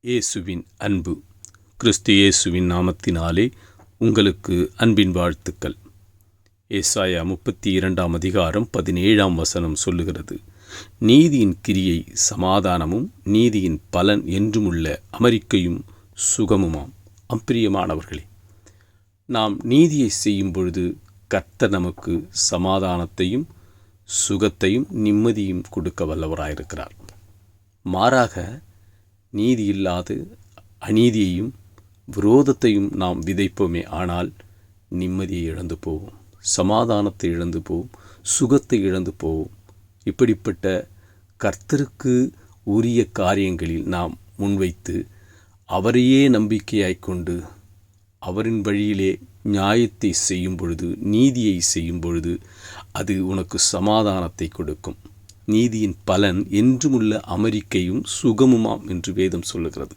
இயேசுவின் அன்பு. கிறிஸ்து இயேசுவின் நாமத்தினாலே உங்களுக்கு அன்பின் வாழ்த்துக்கள். ஏசாயா 32 அதிகாரம் 17 சொல்லுகிறது, நீதியின் கிரியை சமாதானமும் நீதியின் பலன் என்றுமுள்ள அமெரிக்கையும் சுகமுமாம். அம்பிரியமானவர்களே, நாம் நீதியை செய்யும் பொழுது கர்த்தர் நமக்கு சமாதானத்தையும் சுகத்தையும் நிம்மதியும் கொடுக்க வல்லவராயிருக்கிறார். மாறாக நீதியில்லாது அநீதியையும் விரோதத்தையும் நாம் விதைப்போமே, ஆனால் நிம்மதியை இழந்து போவோம், சமாதானத்தை இழந்து போவோம், சுகத்தை இழந்து போவோம். இப்படிப்பட்ட கர்த்தருக்கு உரிய காரியங்களில் நாம் முன்வைத்து அவரையே நம்பிக்கையாய் கொண்டு அவரின் வழியிலே நியாயத்தை செய்யும் பொழுது, நீதியை செய்யும் பொழுது அது உனக்கு சமாதானத்தை கொடுக்கும். நீதியின் பலன் என்றுமுள்ள அமெரிக்கையும் சுகமுமாம் என்று வேதம் சொல்லுகிறது.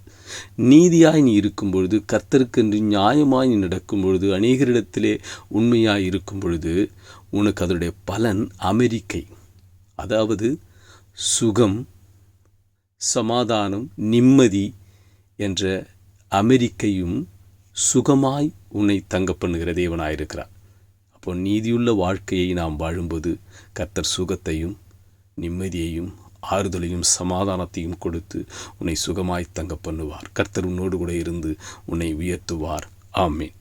நீதியாய் நீ இருக்கும் பொழுது, கர்த்தருக்கென்று நியாயமாய் நீ நடக்கும் பொழுது, அநேகரிடத்திலே உண்மையாய் இருக்கும் பொழுது உனக்கு அதனுடைய பலன் அமெரிக்கை, அதாவது சுகம், சமாதானம், நிம்மதி என்ற அமெரிக்கையும் சுகமாய் உன்னை தங்க பண்ணுகிற தேவனாயிருக்கிறார். அப்போ நீதியுள்ள வாழ்க்கையை நாம் வாழும்போது கர்த்தர் சுகத்தையும் நிம்மதியையும் ஆறுதலையும் சமாதானத்தையும் கொடுத்து உன்னை சுகமாய் தங்க பண்ணுவார். கர்த்தர் உன்னோடு கூட இருந்து உன்னை உயர்த்துவார். ஆமேன்.